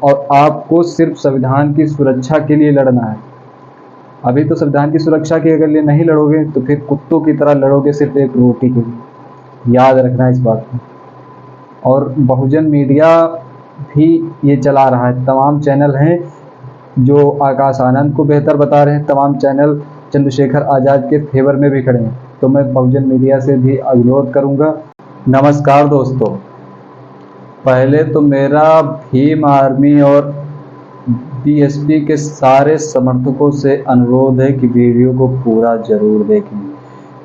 और आपको सिर्फ संविधान की सुरक्षा के लिए लड़ना है। अभी तो संविधान की सुरक्षा के अगर लिए नहीं लड़ोगे तो फिर कुत्तों की तरह लड़ोगे सिर्फ एक रोटी के लिए। याद रखना इस बात को। और बहुजन मीडिया भी ये चला रहा है, तमाम चैनल हैं जो आकाश आनंद को बेहतर बता रहे हैं, तमाम चैनल चंद्रशेखर आज़ाद के फेवर में भी खड़े हैं। तो मैं बहुजन मीडिया से भी अनुरोध करूंगा। नमस्कार दोस्तों, पहले तो मेरा भीम आर्मी और बीएसपी के सारे समर्थकों से अनुरोध है कि वीडियो को पूरा जरूर देखें,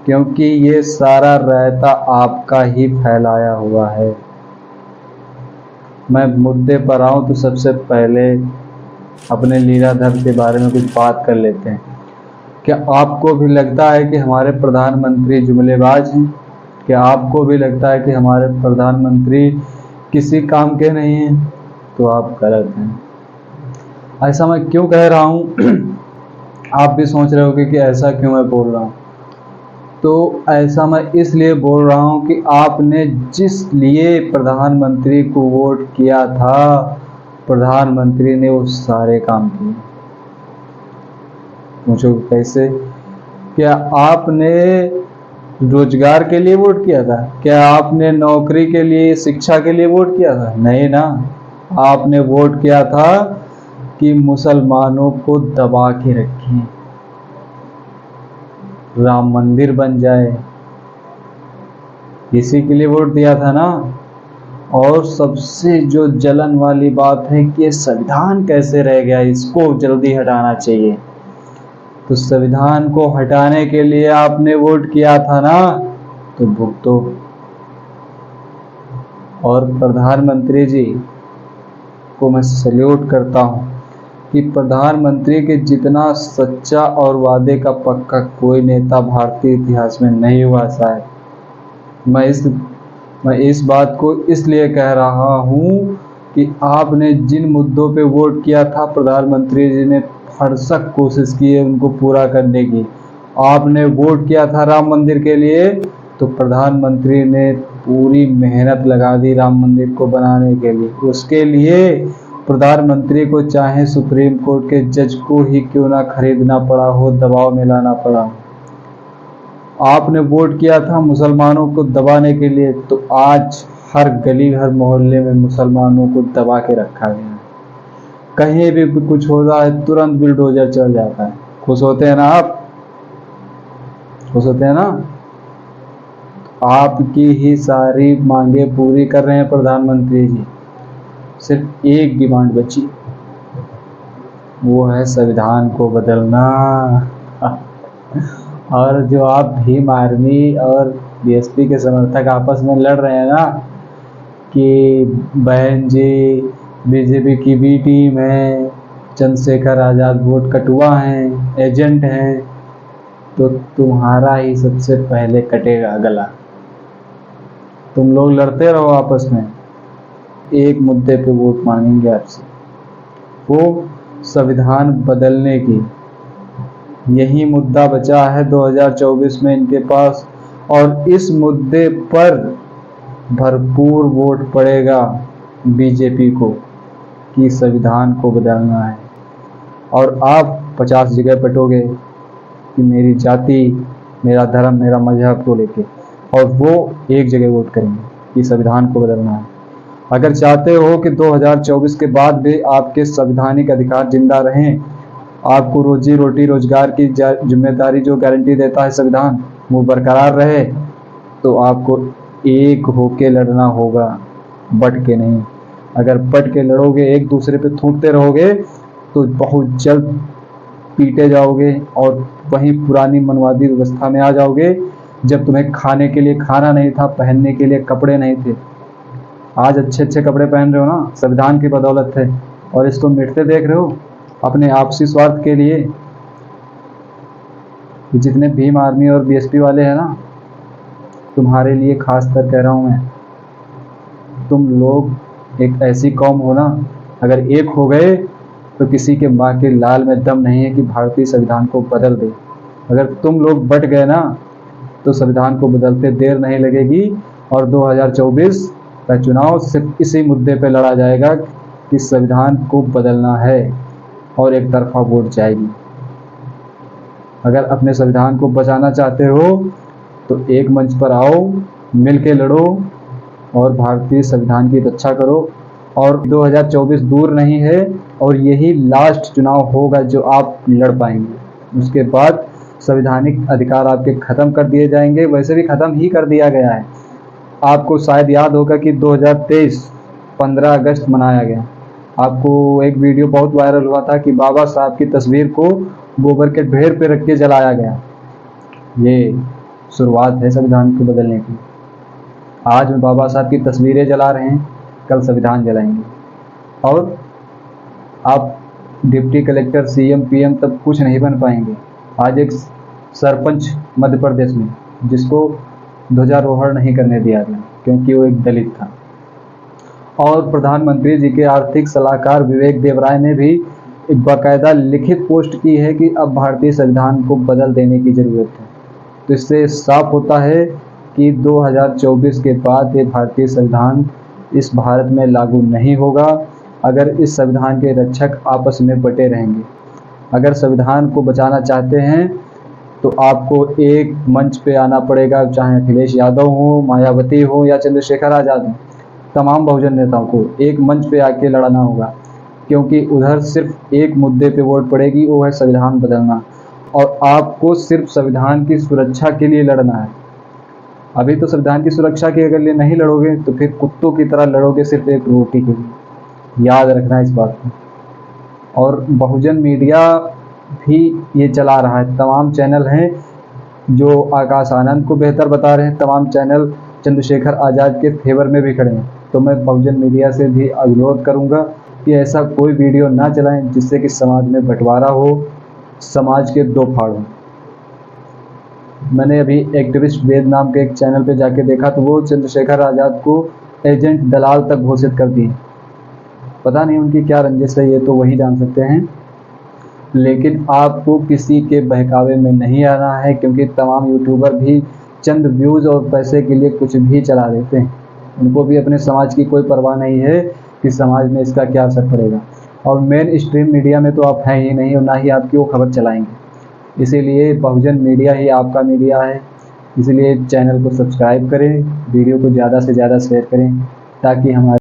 क्योंकि ये सारा रायता आपका ही फैलाया हुआ है। मैं मुद्दे पर आऊँ तो सबसे पहले अपने लीलाधर के बारे में कुछ बात कर लेते हैं। क्या आपको भी लगता है कि हमारे प्रधानमंत्री जुमलेबाज हैं? क्या आपको भी लगता है कि हमारे प्रधानमंत्री किसी काम के नहीं हैं? तो आप गलत हैं। ऐसा मैं क्यों कह रहा हूँ आप भी सोच रहे होंगे कि ऐसा क्यों मैं बोल रहा हूँ। तो ऐसा मैं इसलिए बोल रहा हूँ कि आपने जिस लिए प्रधानमंत्री को वोट किया था, प्रधानमंत्री ने वो सारे काम किए। पूछो कैसे? क्या आपने रोजगार के लिए वोट किया था? क्या आपने नौकरी के लिए, शिक्षा के लिए वोट किया था? नहीं ना। आपने वोट किया था कि मुसलमानों को दबा के रखें, राम मंदिर बन जाए, इसी के लिए वोट दिया था ना। और सबसे जो जलन वाली बात है कि ये संविधान कैसे रह गया, इसको जल्दी हटाना चाहिए। तो संविधान को हटाने के लिए आपने वोट किया था ना, तो भुगतो। और प्रधानमंत्री जी को मैं सैल्यूट करता हूँ कि प्रधानमंत्री के जितना सच्चा और वादे का पक्का कोई नेता भारतीय इतिहास में नहीं हुआ शायद। मैं इस बात को इसलिए कह रहा हूँ कि आपने जिन मुद्दों पे वोट किया था, प्रधानमंत्री जी ने भरसक कोशिश की है उनको पूरा करने की। आपने वोट किया था राम मंदिर के लिए, तो प्रधानमंत्री ने पूरी मेहनत लगा दी राम मंदिर को बनाने के लिए। उसके लिए प्रधानमंत्री को चाहे सुप्रीम कोर्ट के जज को ही क्यों ना खरीदना पड़ा हो, दबाव में लाना पड़ा। आपने वोट किया था मुसलमानों को दबाने के लिए, तो आज हर गली हर मोहल्ले में मुसलमानों को दबा के रखा गया है। कहीं भी कुछ होता है तुरंत बुलडोजर चल जाता है। खुश होते हैं ना आप? खुश होते हैं ना? आपकी ही सारी मांगे पूरी कर रहे हैं प्रधानमंत्री जी। सिर्फ एक डिमांड बची, वो है संविधान को बदलना। और जो आप भीम आर्मी और बीएसपी के समर्थक आपस में लड़ रहे हैं ना कि बहन जी बीजेपी की बी टीम है, चंद्रशेखर आज़ाद वोट कटुआ हैं, एजेंट हैं, तो तुम्हारा ही सबसे पहले कटेगा गला। तुम लोग लड़ते रहो आपस में, एक मुद्दे पे वोट मांगेंगे आपसे, वो संविधान बदलने की। यही मुद्दा बचा है 2024 में इनके पास, और इस मुद्दे पर भरपूर वोट पड़ेगा बीजेपी को कि संविधान को बदलना है। और आप 50 जगह पटोगे कि मेरी जाति, मेरा धर्म, मेरा मजहब को लेके, और वो एक जगह वोट करेंगे कि संविधान को बदलना है। अगर चाहते हो कि 2024 के बाद भी आपके संवैधानिक अधिकार जिंदा रहें, आपको रोजी रोटी रोजगार की जिम्मेदारी जो गारंटी देता है संविधान वो बरकरार रहे, तो आपको एक होके लड़ना होगा, बट के नहीं। अगर बट के लड़ोगे, एक दूसरे पे थूकते रहोगे, तो बहुत जल्द पीटे जाओगे और वहीं पुरानी मनवादी व्यवस्था में आ जाओगे, जब तुम्हें खाने के लिए खाना नहीं था, पहनने के लिए कपड़े नहीं थे। आज अच्छे अच्छे कपड़े पहन रहे हो ना, संविधान की बदौलत है। और इसको मिटते देख रहे हो अपने आपसी स्वार्थ के लिए। जितने भीम आर्मी और बीएसपी वाले हैं ना, तुम्हारे लिए खास कर कह रहा हूँ मैं, तुम लोग एक ऐसी कौम हो ना, अगर एक हो गए तो किसी के माँ के लाल में दम नहीं है कि भारतीय संविधान को बदल दे। अगर तुम लोग बट गए ना, तो संविधान को बदलते देर नहीं लगेगी, और 2024 का चुनाव सिर्फ इसी मुद्दे पे लड़ा जाएगा कि संविधान को बदलना है और एक तरफा वोट जाएगी। अगर अपने संविधान को बचाना चाहते हो तो एक मंच पर आओ, मिल के लड़ो और भारतीय संविधान की रक्षा करो। और 2024 दूर नहीं है और यही लास्ट चुनाव होगा जो आप लड़ पाएंगे। उसके बाद संवैधानिक अधिकार आपके ख़त्म कर दिए जाएंगे, वैसे भी ख़त्म ही कर दिया गया है। आपको शायद याद होगा कि 2023 15 अगस्त मनाया गया। आपको एक वीडियो बहुत वायरल हुआ था कि बाबा साहब की तस्वीर को गोबर के ढेर पे रख के जलाया गया। ये शुरुआत है संविधान को बदलने की। आज में बाबा साहब की तस्वीरें जला रहे हैं, कल संविधान जलाएंगे। और आप डिप्टी कलेक्टर, सीएम, पीएम तब कुछ नहीं बन पाएंगे। आज एक सरपंच मध्य प्रदेश में जिसको ध्वजारोहण नहीं करने दिया गया क्योंकि वो एक दलित था। और प्रधानमंत्री जी के आर्थिक सलाहकार विवेक देवराय ने भी एक बाकायदा लिखित पोस्ट की है कि अब भारतीय संविधान को बदल देने की ज़रूरत है। तो इससे साफ होता है कि 2024 के बाद ये भारतीय संविधान इस भारत में लागू नहीं होगा अगर इस संविधान के रक्षक आपस में बटे रहेंगे। अगर संविधान को बचाना चाहते हैं तो आपको एक मंच पे आना पड़ेगा, चाहे अखिलेश यादव हो, मायावती हो या चंद्रशेखर आज़ाद हो। तमाम बहुजन नेताओं को एक मंच पे आके लड़ना होगा क्योंकि उधर सिर्फ एक मुद्दे पे वोट पड़ेगी, वो है संविधान बदलना। और आपको सिर्फ संविधान की सुरक्षा के लिए लड़ना है। अभी तो संविधान की सुरक्षा के अगर लिए नहीं लड़ोगे तो फिर कुत्तों की तरह लड़ोगे सिर्फ एक रोटी के लिए। याद रखना इस बात को। और बहुजन मीडिया भी ये चला रहा है। तमाम चैनल हैं जो आकाश आनंद को बेहतर बता रहे हैं, तमाम चैनल चंद्रशेखर आज़ाद के फेवर में भी खड़े हैं। तो मैं बहुजन मीडिया से भी अनुरोध करूंगा कि ऐसा कोई वीडियो ना चलाएं जिससे कि समाज में बंटवारा हो, समाज के दो फाड़ हों। मैंने अभी एक्टिविस्ट वेद नाम के एक चैनल पे जाके देखा तो वो चंद्रशेखर आज़ाद को एजेंट दलाल तक घोषित कर दिए। पता नहीं उनकी क्या रंजिश है, ये तो वही जान सकते हैं। लेकिन आपको किसी के बहकावे में नहीं आना है क्योंकि तमाम यूट्यूबर भी चंद व्यूज़ और पैसे के लिए कुछ भी चला देते हैं। उनको भी अपने समाज की कोई परवाह नहीं है कि समाज में इसका क्या असर पड़ेगा। और मेन स्ट्रीम मीडिया में तो आप हैं ही नहीं और ना ही आपकी वो खबर चलाएंगे। इसीलिए बहुजन मीडिया ही आपका मीडिया है। इसलिए चैनल को सब्सक्राइब करें, वीडियो को ज़्यादा से ज़्यादा शेयर करें ताकि हमारे